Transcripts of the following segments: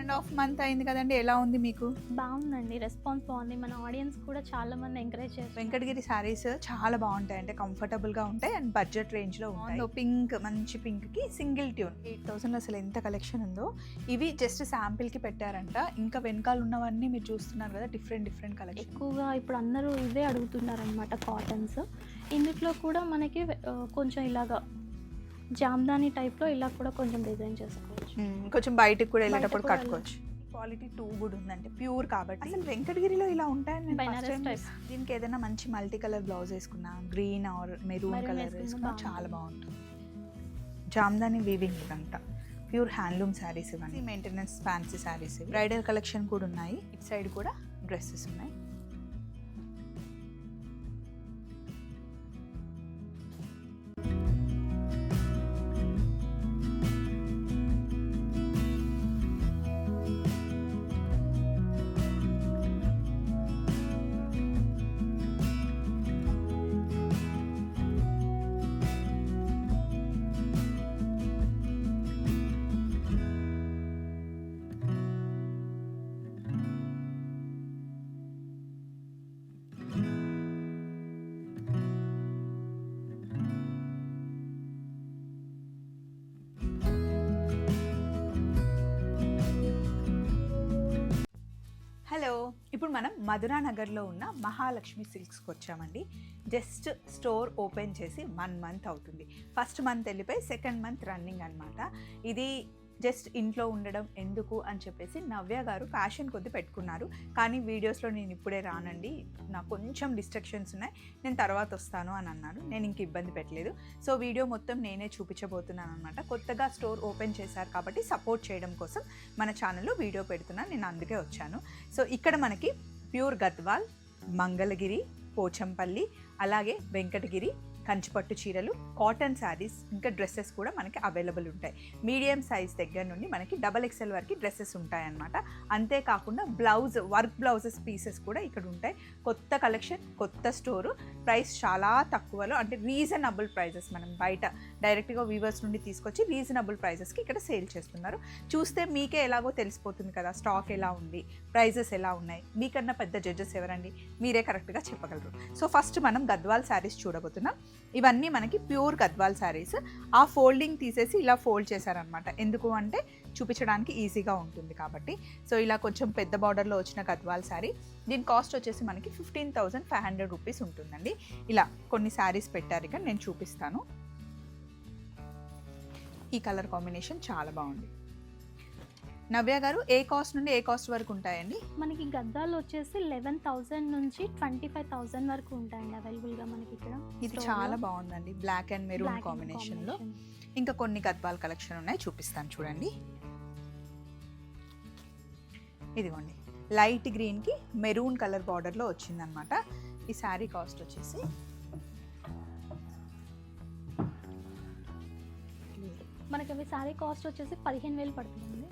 1.5 month అయింది కదండి, ఎలా ఉంది మీకు? బాగుందండి, రెస్పాన్స్ బాగుంది. మన ఆడియన్స్ కూడా చాలా మంది ఎంకరేజ్ చేస్తారు. వెంకటగిరి శారీస్ చాలా బాగుంటాయి, అంటే కంఫర్టబుల్గా ఉంటాయి అండ్ బడ్జెట్ రేంజ్లో ఉంటాయి. పింక్, మంచి పింక్కి సింగిల్ ట్యూన్ 8,000 అసలు ఎంత కలెక్షన్ ఉందో. ఇవి జస్ట్ శాంపిల్కి పెట్టారంట, ఇంకా వెనకాల ఉన్నవన్నీ మీరు చూస్తున్నారు కదా, డిఫరెంట్ కలెక్షన్. ఎక్కువగా ఇప్పుడు అందరూ ఇవే అడుగుతున్నారు అనమాట, కాటన్స్. ఇందులో కూడా మనకి కొంచెం ఇలాగా జామ్దాని టైప్లో ఇలా కూడా కొంచెం డిజైన్ చేసుకోవచ్చు. కొంచెం బయటకు కూడా వెళ్ళేటప్పుడు కట్టుకోవచ్చు. క్వాలిటీ 2 గుడ్ ఉందంటే ప్యూర్ కాబట్టి. అసలు వెంకటగిరిలో ఇలా ఉంటాయని దీనికి ఏదైనా మంచి మల్టీ కలర్ బ్లౌజ్ వేసుకున్నా, గ్రీన్ ఆర్ మెరూన్ కలర్ వేసుకున్నా చాలా బాగుంటుంది. జామ్దాని వీవింగ్ అంట, ప్యూర్ హ్యాండ్లూమ్ శారీస్ ఇవన్నీ. Maintenance fancy saris, bridal collection కూడా ఉన్నాయి. ఇటు సైడ్ కూడా డ్రెస్సెస్ ఉన్నాయి. హలో, ఇప్పుడు మనం మధురా నగర్లో ఉన్న మహాలక్ష్మి సిల్క్స్కి వచ్చామండి. జస్ట్ స్టోర్ ఓపెన్ చేసి 1 మంత్ అవుతుంది. ఫస్ట్ మంత్ వెళ్ళిపోయి సెకండ్ మంత్ రన్నింగ్ అనమాట. ఇది జస్ట్ ఇంట్లో ఉండడం ఎందుకు అని చెప్పేసి నవ్య గారు ఫ్యాషన్ కొద్ది పెట్టుకున్నారు. కానీ వీడియోస్లో నేను ఇప్పుడే రానండి, నాకు కొంచెం డిస్ట్రక్షన్స్ ఉన్నాయి, నేను తర్వాత వస్తాను అని అన్నారు. నేను ఇంక ఇబ్బంది పెట్టలేదు. సో వీడియో మొత్తం నేనే చూపించబోతున్నాను అనమాట. కొత్తగా స్టోర్ ఓపెన్ చేశారు కాబట్టి సపోర్ట్ చేయడం కోసం మన ఛానల్లో వీడియో పెడుతున్నాను, నేను అందుకే వచ్చాను. సో ఇక్కడ మనకి ప్యూర్ గద్వాల్, మంగళగిరి, పోచంపల్లి, అలాగే వెంకటగిరి, కంచిపట్టు చీరలు, కాటన్ శారీస్, ఇంకా డ్రెస్సెస్ కూడా మనకి అవైలబుల్ ఉంటాయి. మీడియం సైజ్ దగ్గర నుండి మనకి XXL వరకు డ్రెస్సెస్ ఉంటాయన్నమాట. అంతేకాకుండా బ్లౌజ్, వర్క్ బ్లౌజెస్ పీసెస్ కూడా ఇక్కడ ఉంటాయి. కొత్త కలెక్షన్, కొత్త స్టోరు, ప్రైస్ చాలా తక్కువలో, అంటే రీజనబుల్ ప్రైజెస్. మనం బయట డైరెక్ట్గా వీవర్స్ నుండి తీసుకొచ్చి రీజనబుల్ ప్రైజెస్కి ఇక్కడ సేల్ చేస్తున్నారు. చూస్తే మీకే ఎలాగో తెలిసిపోతుంది కదా, స్టాక్ ఎలా ఉంది, ప్రైజెస్ ఎలా ఉన్నాయి. మీకన్నా పెద్ద జడ్జెస్ ఎవరండి, మీరే కరెక్ట్గా చెప్పగలరు. సో ఫస్ట్ మనం గద్వాల్ శారీస్ చూడబోతున్నాం. ఇవన్నీ మనకి ప్యూర్ గద్వాల్ శారీస్. ఆ ఫోల్డింగ్ తీసేసి ఇలా ఫోల్డ్ చేశారనమాట. ఎందుకు అంటే చూపించడానికి ఈజీగా ఉంటుంది కాబట్టి. సో ఇలా కొంచెం పెద్ద బార్డర్లో వచ్చిన గద్వాల్ శారీ, దీని కాస్ట్ వచ్చేసి మనకి 15,500 రూపీస్ ఉంటుందండి. ఇలా కొన్ని శారీస్ పెట్టారు, ఇక నేను చూపిస్తాను. ఈ కలర్ కాంబినేషన్ చాలా బాగుంది. నవ్య గారు, ఏ కాస్ట్ నుండి ఏ కాస్ట్ వరకు ఉంటాయండి? మనకి గద్దాలు వచ్చేసి 11,000 నుంచి 25,000 వరకు ఉంటాయండి అవైలబుల్గా మనకి ఇక్కడ. ఇది చాలా బాగుందండి, బ్లాక్ అండ్ మెరూన్ కాంబినేషన్లో. ఇంకా కొన్ని గద్వాల్ కలెక్షన్ ఉన్నాయి, చూపిస్తాను చూడండి. ఇదిగోండి, లైట్ గ్రీన్కి మెరూన్ కలర్ బార్డర్లో వచ్చిందనమాట. ఈ శారీ కాస్ట్ వచ్చేసి మనకి అవి శారీ కాస్ట్ వచ్చేసి 15,000 పడుతుందండి.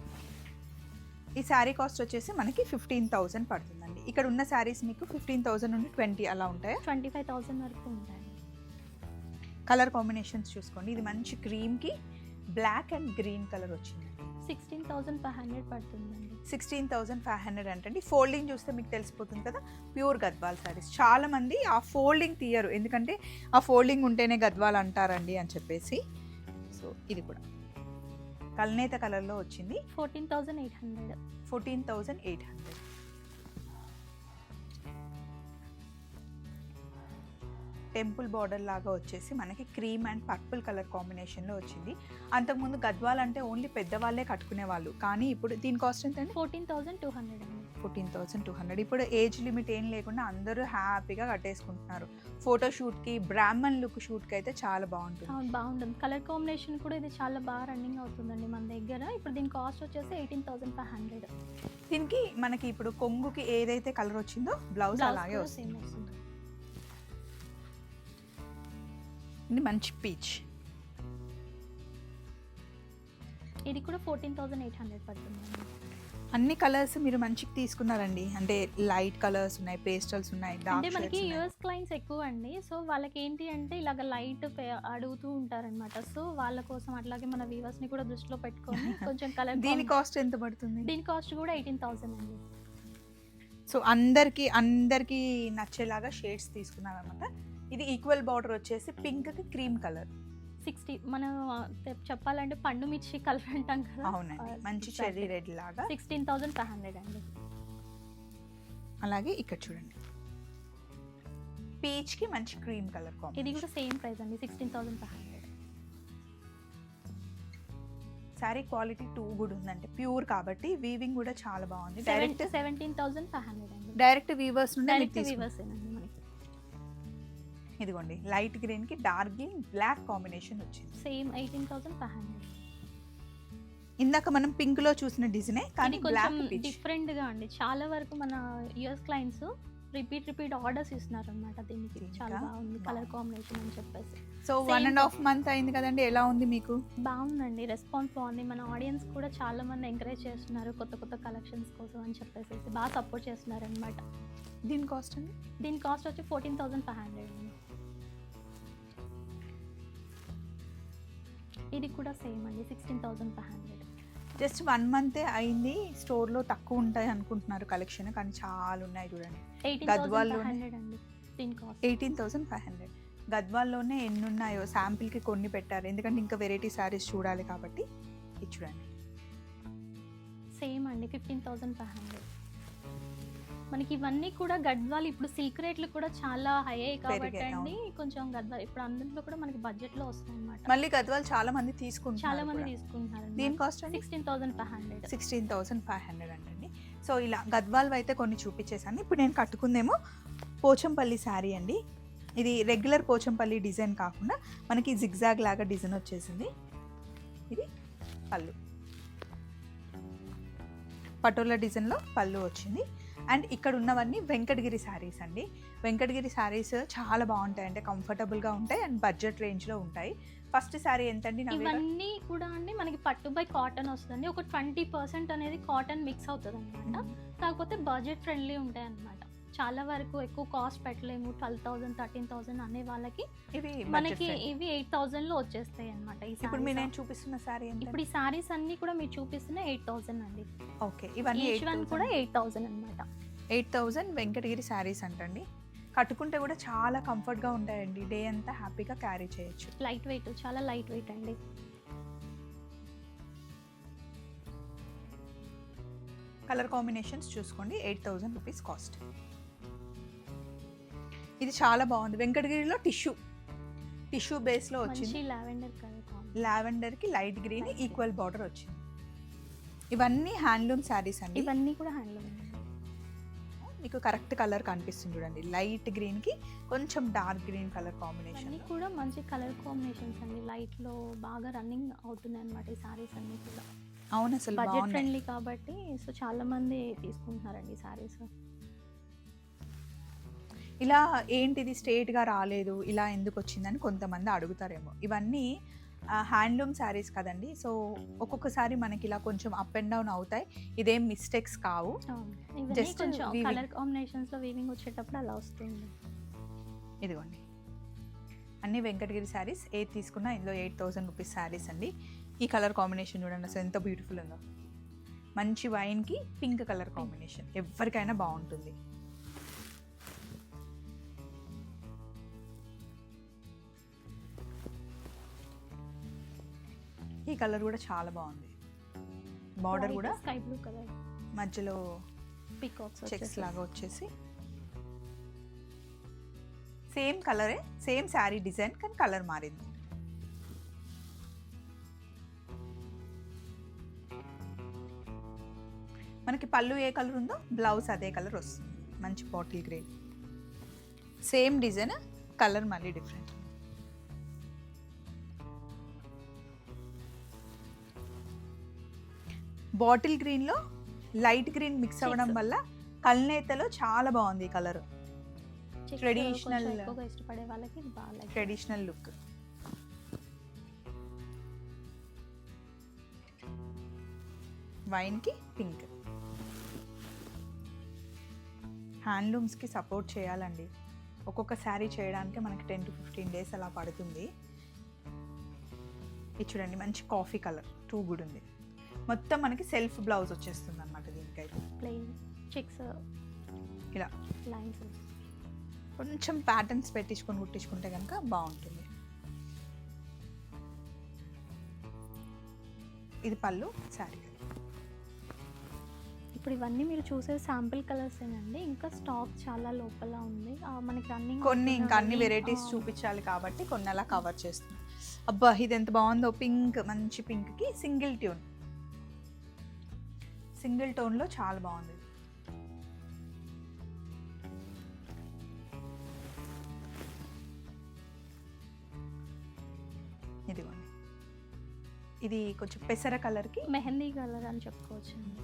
ఈ శారీ కాస్ట్ వచ్చేసి మనకి 15,000 పడుతుందండి. ఇక్కడ ఉన్న శారీస్ మీకు 15,000 నుండి 20 అలా ఉంటాయా? 25,000 వరకు ఉంటాయండి. కలర్ కాంబినేషన్స్ చూసుకోండి. ఇది మంచి క్రీమ్కి బ్లాక్ అండ్ గ్రీన్ కలర్ వచ్చింది. 16,500 పడుతుందండి. 16,500 అంటే ఫోల్డింగ్ చూస్తే మీకు తెలిసిపోతుంది కదా, ప్యూర్ గద్వాల్ శారీస్. చాలామంది ఆ ఫోల్డింగ్ తీయరు, ఎందుకంటే ఆ ఫోల్డింగ్ ఉంటేనే గద్వాల్ అంటారండి అని చెప్పేసి. సో ఇది కూడా కల్నేత కలర్లో వచ్చింది. 14,800. 14,800. టెంపుల్ బార్డర్ లాగా వచ్చేసి మనకి క్రీమ్ అండ్ పర్పుల్ కలర్ కాంబినేషన్లో వచ్చింది. అంతకుముందు గద్వాల్ అంటే ఓన్లీ పెద్దవాళ్ళే కట్టుకునేవాళ్ళు, కానీ ఇప్పుడు దీని కాస్ట్ ఎంత అండి? 14,200 అండి. 14,200. ఇప్పుడు ఏజ్ లిమిట్ ఏం లేకుండా అందరూ హ్యాపీగా కట్టేసుకుంటున్నారు. ఫోటోషూట్కి, బ్రాహ్మణ్ లుక్ షూట్కి అయితే చాలా బాగుంటుంది. బాగుంటుంది. కలర్ కాంబినేషన్ కూడా ఇది చాలా బాగా రన్నింగ్ అవుతుందండి మన దగ్గర. ఇప్పుడు దీని కాస్ట్ వచ్చేసి 18,500. దీనికి మనకి ఇప్పుడు కొంగుకి ఏదైతే కలర్ వచ్చిందో బ్లౌజ్ అలాగే వస్తుంది. ఇది మంచి పీచ్. ఇది కూడా 14,800 పడుతుంది. అన్ని కలర్స్ మీరు మంచిగా తీసుకున్నారండి. అంటే లైట్ కలర్స్ ఉన్నాయి, పేస్టల్స్ ఉన్నాయి, అంటే డార్క్ మనకి షేడ్స్ ఉన్నాయి. యూఎస్ క్లయింట్స్ ఎక్కువ అండి. సో వాళ్ళకి ఏంటి అంటే ఇలాగ లైట్ అడుగుతూ ఉంటారనమాట. సో వాళ్ళ కోసం అట్లాగే మన వీవర్స్ని కూడా దృష్టిలో పెట్టుకొని కొంచెం కలర్ దీని కాస్ట్ ఎంత పడుతుంది? దీని కాస్ట్ కూడా 18,000 అండి. సో అందరికీ నచ్చేలాగా షేడ్స్ తీసుకున్నారనమాట. ఇది ఈక్వల్ బార్డర్ వచ్చేసి పింక్కి క్రీమ్ కలర్. 60 మనం చెప్పాలంటే పండు మిర్చి కలర్ అంటాం కదా. అవునండి, మంచి చెర్రీ రెడ్ లాగా. 16,500 అండి. అలాగే ఇక్కడ చూడండి, పీచ్ కి మంచి క్రీమ్ కలర్ ఇది కాంబినేషన్. కూడా సేమ్ ప్రైస్ అండి, 16,500. సారీ క్వాలిటీ టూ గుడ్ ఉందంటే ప్యూర్ కాబట్టి వీవింగ్ కూడా చాలా బాగుంది. డైరెక్ట్ 17,500 అండి. డైరెక్ట్ వీవర్స్ నుండి డైరెక్ట్ వీవర్స్ అండి మనకి. ఇదిగోండి, లైట్ గ్రీన్ కి డార్క్ గ్రీన్ బ్లాక్ కాంబినేషన్ వచ్చింది. సేమ్ 18,500. ఇందాక మనం పింక్ లో చూసిన డిజైనే కానీ ఇది కొంచెం బ్లాక్ డిఫరెంట్ గా అండి. చాలా వరకు మన యూఎస్ క్లయింట్స్ రిపీట్ ఆర్డర్స్ ఇస్తున్నారు అనమాట దీనికి. చాలా ఇంకా బాగుంది కలర్ కాంబినేషన్ అని చెప్పేసి. సో 1.5 month అయింది కదండి, ఎలా ఉంది మీకు? బాగుందండి, రెస్పాన్స్ బాగుంది. మన ఆడియన్స్ కూడా చాలా మంది ఎంకరేజ్ చేస్తున్నారు కొత్త కొత్త కలెక్షన్స్ కోసం అని చెప్పేసి బాగా సపోర్ట్ చేస్తున్నారు అనమాట. దీని కాస్ట్ అండి? దీని కాస్ట్ వచ్చి 14,500 అండి. ఇది కూడా సేమ్ అండి, 16,500. జస్ట్ 1 month అయింది, స్టోర్ లో తక్కువ ఉంటాయి అనుకుంటున్నారు కలెక్షన్, కానీ చాలా ఉన్నాయి చూడండి. 18,500 అండి దీని కాస్ట్. 18,500. గద్వాల్లోనే ఎన్ని ఉన్నాయో శాంపిల్ కి కొన్ని పెట్టారు, ఎందుకంటే ఇంకా వెరైటీ శారీస్ చూడాలి కాబట్టి. ఇది చూడండి, సేమ్ అండి 15,500. మనకి ఇవన్నీ కూడా గద్వాల్ ఇప్పుడు సిల్క్ రేట్లు కూడా చాలా హై అయ్యాయి కాబట్టి పెరిగాయి, అండి కొంచెం గద్వాల్ ఇప్పుడు అందులో కూడా మనకి బడ్జెట్ లో వస్తాయి అన్నమాట. మళ్ళీ గద్వాల్ చాలా మంది తీసుకుంటారు. చాలా మంది తీసుకుంటున్నారు. దీని కాస్ట్ అండి? 16,500. 16,500 అండి. సో ఇలా గద్వాల్ అయితే కొన్ని చూపించేసాను. ఇప్పుడు నేను కట్టుకుందేమో పోచంపల్లి శారీ అండి. ఇది రెగ్యులర్ పోచంపల్లి డిజైన్ కాకుండా మనకి జిగ్జాగ్ లాగా డిజైన్ వచ్చేసింది. ఇది పళ్ళు, పటోలా డిజైన్లో పళ్ళు వచ్చింది. అండ్ ఇక్కడ ఉన్నవన్నీ వెంకటగిరి శారీస్ అండి. వెంకటగిరి శారీస్ చాలా బాగుంటాయి, అంటే కంఫర్టబుల్గా ఉంటాయి అండ్ బడ్జెట్ రేంజ్లో ఉంటాయి. ఫస్ట్ శారీ ఎంతండి? ఇవన్నీ కూడా అండి మనకి పట్టు బై కాటన్ వస్తుంది. ఒక 20% అనేది కాటన్ మిక్స్ అవుతుంది అనమాట. కాకపోతే బడ్జెట్ ఫ్రెండ్లీ ఉంటాయి అనమాట. చాలా వరకు ఎక్కువ కాస్ట్ పెట్టలేము, 12,000 13,000 అనే వాళ్ళకి ఇవి మనకి ఇవి 8,000 లో వచ్చేస్తాయి అనమాట. ఇప్పుడు నేను చూపిస్తున్న శారీ ఎంత? ఇప్పుడు ఈ సారీస్ అన్ని కూడా మీరు చూపిస్తున్న 8,000 అండి. ఓకే, ఇవన్నీ ఈచ్ వన్ కూడా 8,000 అనమాట. 8,000 వెంకటగిరి శారీస్ అంటండి. కట్టుకుంటే కూడా చాలా కంఫర్ట్గా ఉంటాయండి, డే అంతా హ్యాపీగా క్యారీ చేయొచ్చు. లైట్ వెయిట్, చాలా లైట్ వెయిట్ అండి. కలర్ కాంబినేషన్స్ చూసుకోండి. 8,000 రూపీస్ కాస్ట్. ఇది చాలా బాగుంది, వెంకటగిరిలో టిష్యూ బేస్లో వచ్చింది. మంచి లావెండర్ కలర్, లావెండర్కి లైట్ గ్రీన్ ఈక్వల్ బార్డర్ వచ్చింది. ఇవన్నీ హ్యాండ్లూమ్ శారీస్ అండి. ఇవన్నీ కూడా హ్యాండ్లూమ్. మీకు కరెక్ట్ కలర్ కనిపిస్తుంది చూడండి, లైట్ గ్రీన్కి కొంచెం డార్క్ గ్రీన్ కలర్ కాంబినేషన్. అన్నీ కూడా మంచి కలర్ కాంబినేషన్స్ అండి. లైట్లో బాగా రన్నింగ్ అవుతున్నాయి అనమాట ఈ సారీస్ అన్నీ కూడా. అవును, అసలు బడ్జెట్ ఫ్రెండ్లీ కాబట్టి సో చాలా మంది తీసుకుంటున్నారండి ఈ సారీస్. ఇలా ఏంటిది స్ట్రేట్గా రాలేదు, ఇలా ఎందుకు వచ్చిందని కొంతమంది అడుగుతారేమో. ఇవన్నీ హ్యాండ్లూమ్ శారీస్ కదండి, సో ఒక్కొక్కసారి మనకి ఇలా కొంచెం అప్ అండ్ డౌన్ అవుతాయి. ఇదేం మిస్టేక్స్ కావు, జస్ట్ కొంచెం కలర్ కాంబినేషన్స్ లో వీవింగ్ వచ్చేటప్పుడు అలా వస్తుంది. ఇదిగోండి, అన్ని వెంకటగిరి శారీస్ ఏది తీసుకున్నా ఇందులో 8,000 రూపీస్ శారీస్ అండి. ఈ కలర్ కాంబినేషన్ చూడండి అసలు ఎంత బ్యూటిఫుల్ ఉందో. మంచి వైన్కి పింక్ కలర్ కాంబినేషన్ ఎవరికైనా బాగుంటుంది. ఈ కలర్ కూడా చాలా బాగుంది. బార్డర్ కూడా స్కై బ్లూ కలర్, మధ్యలో పీకాక్స్ చెక్స్ లాగా వచ్చేసి సేమ్ కలరే, సేమ్ శారీ డిజైన్ కానీ కలర్ మారింది. మనకి పళ్ళు ఏ కలర్ ఉందో బ్లౌజ్ అదే కలర్ వస్తుంది, మంచి bottle green. Same design, colour మళ్ళీ డిఫరెంట్. బాటిల్ గ్రీన్లో లైట్ గ్రీన్ మిక్స్ అవ్వడం వల్ల కల్నేతలో చాలా బాగుంది ఈ కలర్. ట్రెడిషనల్, ఇష్టపడే వాళ్ళకి బాగా ట్రెడిషనల్ లుక్. వైన్కి పింక్. హ్యాండ్లూమ్స్కి సపోర్ట్ చేయాలండి. ఒక్కొక్క శారీ చేయడానికి మనకి 10 to 15 days అలా పడుతుంది. ఇది చూడండి మంచి కాఫీ కలర్ 2 గుడ్ ఉంది. మొత్తం మనకి సెల్ఫ్ బ్లౌజ్ వచ్చేస్తుంది అనమాట దీనికైతే. ప్లెయిన్ చెక్స్ ఇలా లైన్స్ కొంచెం ప్యాటర్న్స్ పెట్టించుకొని కుట్టించుకుంటే కనుక బాగుంటుంది. ఇది పళ్ళు శారీ. ఇప్పుడు ఇవన్నీ మీరు చూసే శాంపిల్ కలర్స్ ఏనండి, ఇంకా స్టాక్ చాలా లోపల ఉంది. మనకి రన్నింగ్ కొన్ని ఇంకా అన్ని వెరైటీస్ చూపించాలి కాబట్టి కొన్ని అలా కవర్ చేస్తున్నాం. అబ్బా ఇది ఎంత బాగుందో, పింక్, మంచి పింక్కి సింగిల్ ట్యూన్, సింగిల్ టోన్లో చాలా బాగుంది. ఇదిగోండి, ఇది కొంచెం పెసర కలర్కి మెహందీ కలర్ అని చెప్పుకోవచ్చు అండి.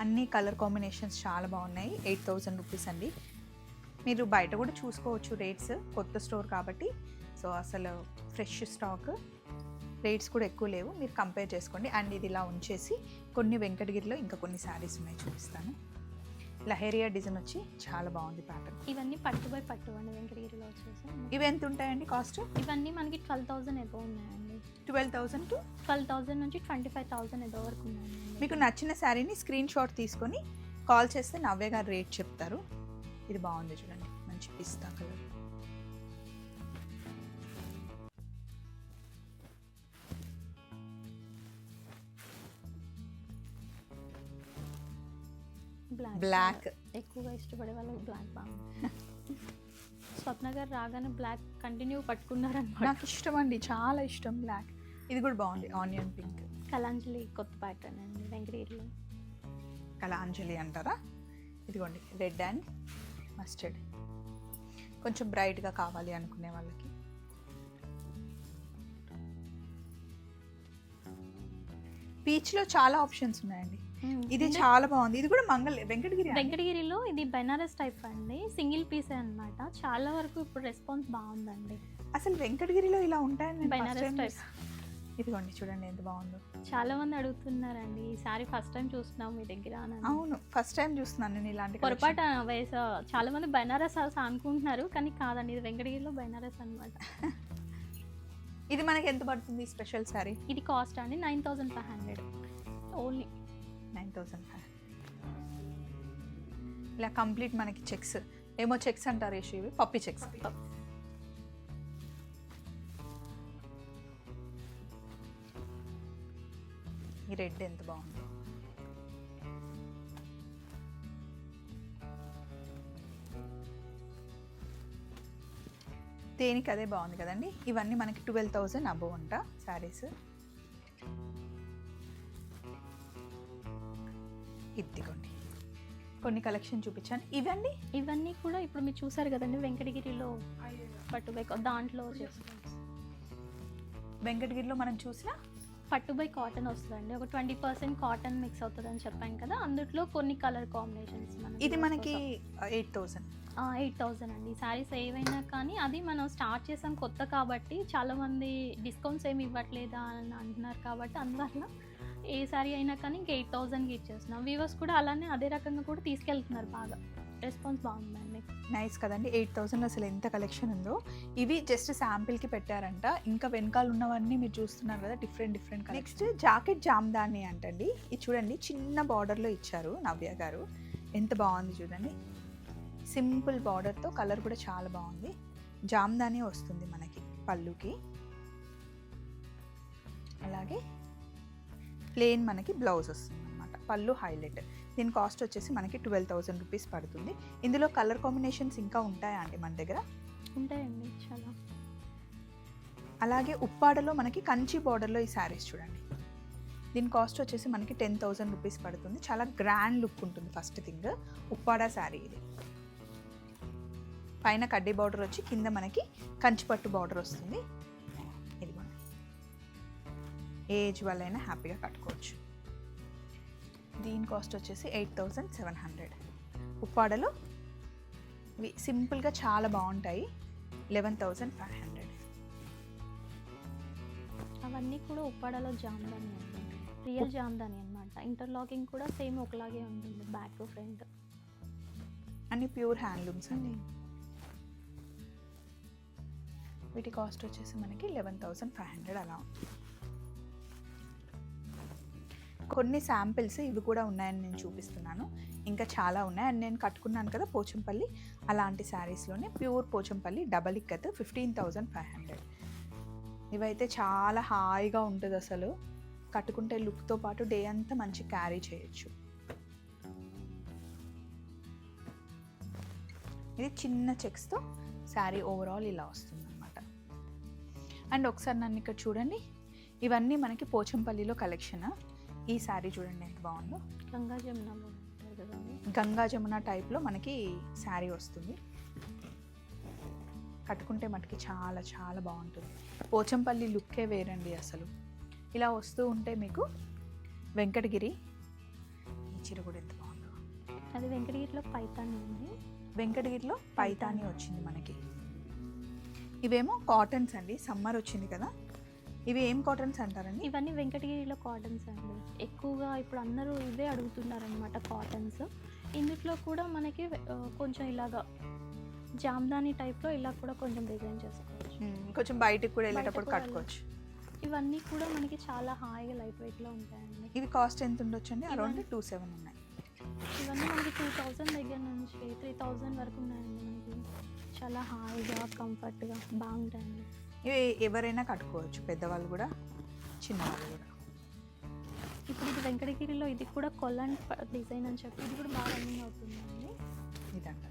అన్ని కలర్ కాంబినేషన్స్ చాలా బాగున్నాయి. 8,000 రూపీస్ అండి. మీరు బయట కూడా చూసుకోవచ్చు రేట్స్, కొత్త స్టోర్ కాబట్టి. సో అసలు ఫ్రెష్ స్టాక్, రేట్స్ కూడా ఎక్కువ లేవు, మీరు కంపేర్ చేసుకోండి. అండ్ ఇది ఇలా ఉంచేసి కొన్ని వెంకటగిరిలో ఇంకా కొన్ని శారీస్ ఉన్నాయి చూపిస్తాను. లహేరియా డిజైన్ వచ్చి చాలా బాగుంది ప్యాటర్న్. ఇవన్నీ పట్టు బై పట్టు అండి వెంకటగిరిలో వచ్చేసి. ఇవి ఎంత ఉంటాయండి కాస్ట్? ఇవన్నీ మనకి 12,000 ఎబో ఉన్నాయండి. 12,000 to 12,000 నుంచి 25,000 ఎబో వరకు ఉన్నాయండి. మీకు నచ్చిన శారీని స్క్రీన్ షాట్ తీసుకొని కాల్ చేస్తే నవ్య గారు రేట్ చెప్తారు. ఇది బాగుంది చూడండి, మంచి పిస్తా కలర్. బ్లాక్ ఎక్కువగా ఇష్టపడే వాళ్ళకి బ్లాక్ బాగుంది. స్వప్న గారు రాగానే బ్లాక్ కంటిన్యూ పట్టుకున్నారనమాట. నాకు ఇష్టం అండి, చాలా ఇష్టం బ్లాక్. ఇది కూడా బాగుంది, ఆనియన్ పింక్. కలాంజలి కొత్త ప్యాటర్న్ అండి వెంకటగిరిలో. కలాంజలి అంటారా? ఇదిగోండి రెడ్ అండ్ మస్టర్డ్, కొంచెం బ్రైట్గా కావాలి అనుకునే వాళ్ళకి. పీచ్లో చాలా ఆప్షన్స్ ఉన్నాయండి. ఇది చాలా బాగుంది. ఇది కూడా వెంకటగిరిలో ఇది బెనారస్ టైప్ అండి, సింగిల్ పీసే అన్నమాట. చాలా వరకు ఇప్పుడు రెస్పాన్స్ బాగుందండి. అసలు వెంకటగిరిలో ఇలా ఉంటాయని బెనారస్ టైప్. ఇదిగోండి చూడండి ఎంత బాగుందో. చాలా మంది అడుగుతున్నారండి ఈ సారీ ఫస్ట్ టైం చూస్తున్నాం మీ దగ్గర. అవును, ఫస్ట్ టైం చూస్తున్నాను నేను ఇలాంటి. పొరపాటు వయసు చాలా మంది బెనారస్ అనుకుంటున్నారు, కానీ కాదండి, ఇది వెంకటగిరిలో బెనారస్ అన్నమాట. ఇది మనకి ఎంత పడుతుంది స్పెషల్ సారీ? ఇది కాస్ట్ అండి 9,500 ఓన్లీ. 9,500. ఇలా కంప్లీట్ మనకి చెక్స్, ఏమో చెక్స్ అంటారు యేషు, ఇవి పప్పి చెక్స్. ఈ రెడ్ ఎంత బాగుంది. దేనికి అదే బాగుంది కదండి. ఇవన్నీ మనకి 12,000 అబోవ్ అంట శారీస్. ఇదిగోండి కొన్ని కలెక్షన్ చూపించాను. ఇవన్నీ కూడా ఇప్పుడు మీరు చూసారు కదండి వెంకటగిరిలో పట్టు బై దాంట్లో వెంకటగిరిలో మనం చూసిన పట్టు బై కాటన్ వస్తుందండి. ఒక 20% కాటన్ మిక్స్ అవుతుంది అని చెప్పాను కదా, అందులో కొన్ని కలర్ కాంబినేషన్స్. ఇది మనకి 8,000 అండి. శారీస్ ఏవైనా కానీ అది మనం స్టార్ట్ చేసాం కొత్త కాబట్టి చాలామంది డిస్కౌంట్స్ ఏమి ఇవ్వట్లేదా అని అంటున్నారు కాబట్టి అందువల్ల ఏ శారీ అయినా కానీ ఇంక 8,000కి ఇచ్చేస్తున్నాం. వ్యూవర్స్ కూడా అలానే అదే రకంగా కూడా తీసుకెళ్తున్నారు, బాగా రెస్పాన్స్ బాగుందండి. నైస్ కదండి. 8,000 అసలు ఎంత కలెక్షన్ ఉందో. ఇవి జస్ట్ శాంపిల్కి పెట్టారంట, ఇంకా వెనకాల ఉన్నవన్నీ మీరు చూస్తున్నారు కదా, డిఫరెంట్. నెక్స్ట్ జాకెట్ జామ్దాని అంటండి. ఇది చూడండి చిన్న బార్డర్లో ఇచ్చారు నవ్య గారు, ఎంత బాగుంది చూడండి. సింపుల్ బార్డర్తో కలర్ కూడా చాలా బాగుంది. జామ్దాని వస్తుంది మనకి పళ్ళుకి, అలాగే ప్లెయిన్ మనకి బ్లౌజ్ వస్తుంది అనమాట. పళ్ళు హైలైట్. దీని కాస్ట్ వచ్చేసి మనకి 12,000 రూపీస్ పడుతుంది. ఇందులో కలర్ కాంబినేషన్స్ ఇంకా ఉంటాయా అండి మన దగ్గర? ఉంటాయండి చాలా. అలాగే ఉప్పాడలో మనకి కంచి బార్డర్లో ఈ శారీస్ చూడండి. దీని కాస్ట్ వచ్చేసి మనకి 10,000 రూపీస్ పడుతుంది. చాలా గ్రాండ్ లుక్ ఉంటుంది. ఫస్ట్ థింగ్ ఉప్పాడ శారీ ఇది. పైన కడ్డీ బార్డర్ వచ్చి కింద మనకి కంచిపట్టు బార్డర్ వస్తుంది. ఇది కూడా ఏజ్ వాళ్ళైనా హ్యాపీగా కట్టుకోవచ్చు. దీని కాస్ట్ వచ్చేసి 8,700. ఉప్పాడలో ఇవి సింపుల్గా చాలా బాగుంటాయి. 11,500. అవన్నీ కూడా ఉప్పాడలో జామ్దాని అండి, రియల్ జామ్దాని అనమాట. ఇంటర్లాకింగ్ కూడా సేమ్ ఒకలాగే ఉంటుంది, బ్యాక్ టు ఫ్రంట్. అన్ని ప్యూర్ హ్యాండ్లూమ్స్ అండి. వీటి కాస్ట్ వచ్చేసి మనకి 11,500 అలా ఉంది. కొన్ని శాంపిల్స్ ఇవి కూడా ఉన్నాయని నేను చూపిస్తున్నాను, ఇంకా చాలా ఉన్నాయి. అండ్ నేను కట్టుకున్నాను కదా పోచంపల్లి, అలాంటి శారీస్లోనే ప్యూర్ పోచంపల్లి డబల్ ఇక్కత్ 15,500. ఇవైతే చాలా హాయిగా ఉంటుంది అసలు, కట్టుకుంటే లుక్తో పాటు డే అంతా మంచి క్యారీ చేయొచ్చు. ఇది చిన్న చెక్స్తో శారీ ఓవరాల్ ఇలా వస్తుంది అనమాట. అండ్ ఒకసారి నన్ను ఇక్కడ చూడండి, ఇవన్నీ మనకి పోచంపల్లిలో కలెక్షన్. ఈ శారీ చూడండి ఎంత బాగుందో, గంగా జమున ఉంటుంది కదండి, గంగా జమున టైప్లో మనకి శారీ వస్తుంది. కట్టుకుంటే మనకి చాలా చాలా బాగుంటుంది. పోచంపల్లి లుక్కే వేరండి అసలు. ఇలా వస్తూ ఉంటే మీకు వెంకటగిరి, ఈ చీర కూడా ఎంత బాగుందో, అది వెంకటగిరిలో పైతాని ఉంది. వెంకటగిరిలో పైతాని వచ్చింది మనకి. ఇవేమో కాటన్స్ అండి, సమ్మర్ వచ్చింది కదా. ఇవి ఏం కాటన్స్ అంటారండి? ఇవన్నీ వెంకటగిరిలో కాటన్స్ అండి. ఎక్కువగా ఇప్పుడు అందరూ ఇవే అడుగుతున్నారనమాట కాటన్స్. ఇందులో కూడా మనకి కొంచెం ఇలాగా జామ్దాని టైప్లో ఇలా కూడా కొంచెం డిజైన్ చేసుకోవచ్చు, కొంచెం బయటకు కూడా వెళ్ళేటప్పుడు కట్టుకోవచ్చు. ఇవన్నీ కూడా మనకి చాలా హాయిగా లైట్ వెయిట్లో ఉంటాయండి. ఇవి కాస్ట్ ఎంత ఉండొచ్చు అండి? అరౌండ్ 27 ఉన్నాయి. ఇవన్నీ మనకి 2,000 దగ్గర నుంచి 3,000 వరకు ఉన్నాయండి. మనకి చాలా హాయిగా కంఫర్ట్గా బాగుంటాయండి. ఇవి ఎవరైనా కట్టుకోవచ్చు, పెద్దవాళ్ళు కూడా చిన్నవాళ్ళు కూడా. ఇప్పుడు ఇది వెంకటగిరిలో ఇది కూడా కొల్లన్ డిజైన్ అని చెప్పి ఇది కూడా బాగా రన్నింగ్ అవుతుందండి. ఇదంట,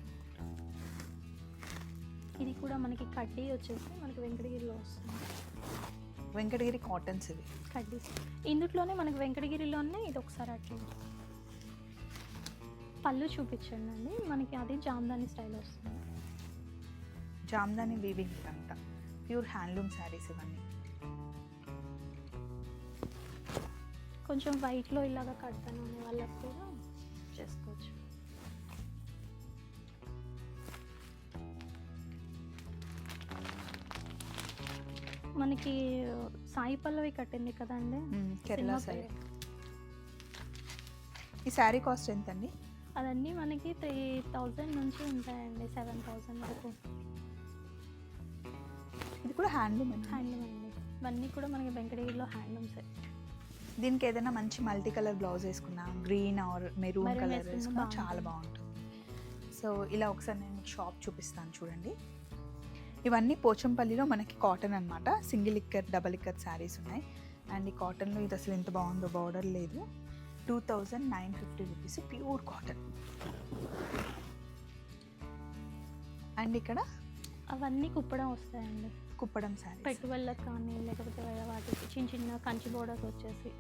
ఇది కూడా మనకి కడ్డీ వచ్చేసి మనకి వెంకటగిరిలో వస్తుంది. వెంకటగిరి కాటన్స్ ఇవి కడ్డీస్. ఇందులోనే మనకి వెంకటగిరిలోనే ఇది ఒకసారి అట్లా పళ్ళు చూపించండి అండి. మనకి అది జామ్దాని స్టైల్ వస్తుంది. జామ్దాని వీవింగ్ అంట, ప్యూర్ హ్యాండ్లూమ్ శారీస్ ఇవన్నీ. కొంచెం వైట్లో ఇలాగా కడతాను అనే వాళ్ళకి కూడా చేసుకోవచ్చు. మనకి సాయి పల్లవి కట్టింది కదండి, కేరళ సైడ్. ఈ శారీ కాస్ట్ ఎంత అండి? అదన్నీ మనకి 3,000 నుంచి ఉంటాయండి, 7,000 వరకు. ఇది కూడా హ్యాండ్లూమ్ హ్యాండ్లూమ్ అండి. ఇవన్నీ కూడా మనకి వెంకటగిరిలో హ్యాండ్లూమ్సే. దీనికి ఏదైనా మంచి మల్టీ కలర్ బ్లౌజ్ వేసుకున్నా, గ్రీన్ ఆర్ మెరూన్ కలర్ వేసుకున్నా చాలా బాగుంటుంది. సో ఇలా ఒకసారి నేను మీకు షాప్ చూపిస్తాను చూడండి. ఇవన్నీ పోచంపల్లిలో మనకి కాటన్ అనమాట, సింగిల్ ఇక్కత్ డబల్ ఇక్కత్ శారీస్ ఉన్నాయి. అండ్ ఈ కాటన్లో ఇది అసలు ఎంత బాగుందో, బార్డర్ లేదు. 2,950 రూపీస్ ప్యూర్ కాటన్. అండ్ ఇక్కడ అవన్నీ కుప్పడం వస్తాయండి, కుప్పడం శారీ, పెట్టుబడులకు కానీ లేకపోతే వాటికి చిన్న చిన్న కంచి బోర్డర్స్ వచ్చేసి.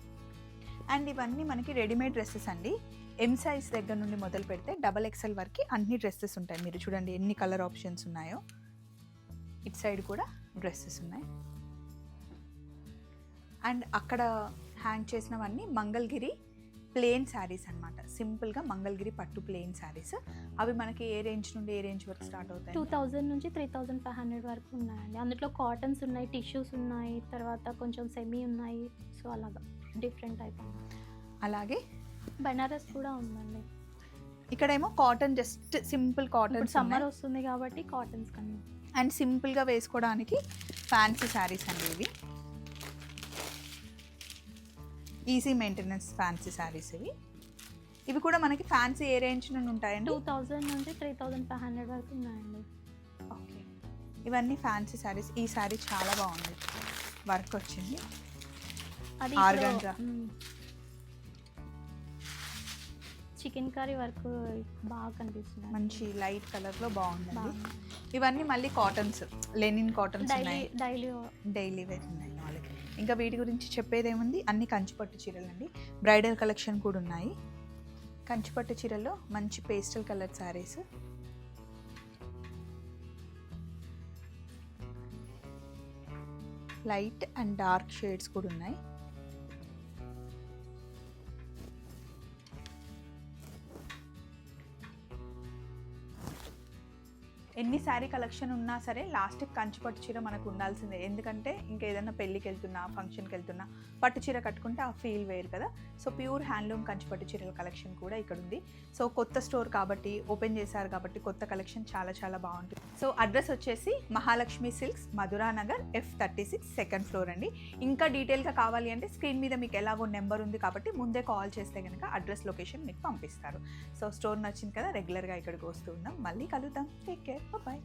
అండ్ ఇవన్నీ మనకి రెడీమేడ్ డ్రెస్సెస్ అండి. ఎం సైజ్ దగ్గర నుండి మొదలు పెడితే XXL వరకు అన్ని డ్రెస్సెస్ ఉంటాయి. మీరు చూడండి ఎన్ని కలర్ ఆప్షన్స్ ఉన్నాయో. ఇటు సైడ్ కూడా డ్రెస్సెస్ ఉన్నాయి. అండ్ అక్కడ హ్యాంగ్ చేసినవన్నీ మంగళగిరి ప్లెయిన్ శారీస్ అనమాట. సింపుల్గా మంగళగిరి పట్టు ప్లెయిన్ శారీస్. అవి మనకి ఏ రేంజ్ నుండి ఏ రేంజ్ వరకు స్టార్ట్ అవుతాయి? 2,000 నుంచి 3,500 వరకు ఉన్నాయండి. అందులో కాటన్స్ ఉన్నాయి, టిష్యూస్ ఉన్నాయి, తర్వాత కొంచెం సెమీ ఉన్నాయి. సో అలాగా డిఫరెంట్ టైప్. అలాగే బనారస్ కూడా ఉందండి. ఇక్కడేమో cotton, just simple cotton. Summer వస్తుంది కాబట్టి కాటన్స్ కన్నా. అండ్ సింపుల్గా వేసుకోవడానికి ఫ్యాన్సీ శారీస్ అండి ఇవి. ఈజీ మెయింటెనెన్స్ ఫ్యాన్సీ శారీస్ ఇవి. ఇవి కూడా మనకి ఫ్యాన్సీ ఏ రేంజ్ నుండి ఉంటాయండి? 2,000 నుంచి 3,500 వరకు ఉన్నాయండి. ఓకే, ఇవన్నీ ఫ్యాన్సీ శారీస్. ఈ శారీ చాలా బాగుంది, వర్క్ వచ్చింది. అది ఆర్గాంజా చికెన్ కర్రీ వర్క్ బాగా కనిపిస్తుంది, మంచి లైట్ కలర్లో బాగుందండి. ఇవన్నీ మళ్ళీ కాటన్స్, లెనిన్ కాటన్స్ ఉన్నాయి, డైలీ వేర్ ఉన్నాయి వాళ్ళకి. ఇంకా వీటి గురించి చెప్పేది ఏముంది, అన్ని కంచిపట్టు చీరలు అండి. బ్రైడల్ కలెక్షన్ కూడా ఉన్నాయి. కంచిపట్టు చీరల్లో మంచి pastel colour saris. Light and dark shades కూడా ఉన్నాయి. ఎన్ని శారీ కలెక్షన్ ఉన్నా సరే లాస్ట్కి కంచి పట్టు చీర మనకు ఉండాల్సిందే. ఎందుకంటే ఇంకేదైనా పెళ్ళికి వెళ్తున్నా, ఫంక్షన్కి వెళ్తున్నా పట్టు చీర కట్టుకుంటే ఆ ఫీల్ వేరు కదా. సో ప్యూర్ హ్యాండ్లూమ్ కంచి పట్టు చీరల కలెక్షన్ కూడా ఇక్కడ ఉంది. సో కొత్త స్టోర్ కాబట్టి, ఓపెన్ చేశారు కాబట్టి కొత్త కలెక్షన్ చాలా చాలా బాగుంటుంది. సో అడ్రస్ వచ్చేసి Mahalakshmi Silks, Madhura Nagar, F36 second floor అండి. ఇంకా డీటెయిల్గా కావాలి అంటే స్క్రీన్ మీద మీకు ఎలాగో నెంబర్ ఉంది కాబట్టి ముందే కాల్ చేస్తే కనుక అడ్రస్ లొకేషన్ మీకు పంపిస్తారు. సో స్టోర్ నచ్చింది కదా, రెగ్యులర్గా ఇక్కడికి వస్తూ ఉన్నాం. మళ్ళీ కలుద్దాం. Take care, bye.